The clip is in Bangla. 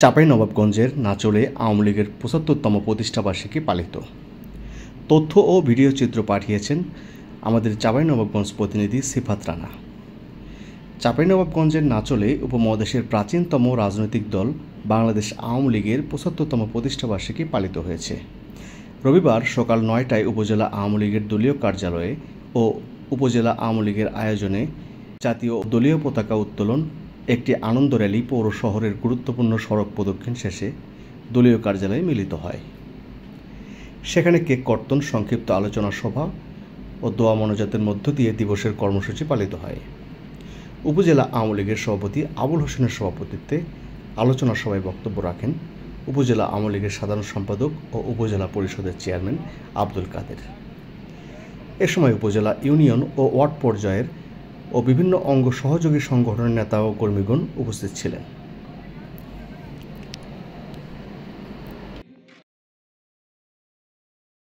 চাঁপাইনবাবগঞ্জের নাচলে আওয়ামী লীগের ৭৫তম প্রতিষ্ঠাবার্ষিকী পালিত। তথ্য ও ভিডিও চিত্র পাঠিয়েছেন আমাদের চাঁপাইনবাবগঞ্জ প্রতিনিধি সিফাত রানা। চাঁপাইনবাবগঞ্জের নাচলে উপমহাদেশের প্রাচীনতম রাজনৈতিক দল বাংলাদেশ আওয়ামী লীগের ৭৫তম প্রতিষ্ঠাবার্ষিকী পালিত হয়েছে। রবিবার সকাল ৯টায় উপজেলা আওয়ামী লীগের দলীয় কার্যালয়ে ও উপজেলা আওয়ামী লীগের আয়োজনে জাতীয় দলীয় পতাকা উত্তোলন, একটি আনন্দ র্যালি পৌর শহরের গুরুত্বপূর্ণ সড়ক প্রদক্ষিণ শেষে দলীয় কার্যালয়ে মিলিত হয়। সেখানে কেক কর্তন, সংক্ষিপ্ত আলোচনা সভা ও দোয়া মোনাজাতের মধ্য দিয়ে দিবসের কর্মসূচি পালিত হয়। উপজেলা আওয়ামী লীগের সভাপতি আবুল হোসেনের সভাপতিত্বে আলোচনা সভায় বক্তব্য রাখেন উপজেলা আওয়ামী লীগের সাধারণ সম্পাদক ও উপজেলা পরিষদের চেয়ারম্যান আব্দুল কাদের। এ সময় উপজেলা, ইউনিয়ন ও ওয়ার্ড পর্যায়ের ও বিভিন্ন অঙ্গ সহযোগী সংগঠনের নেতা ও কর্মীগণ উপস্থিত ছিলেন।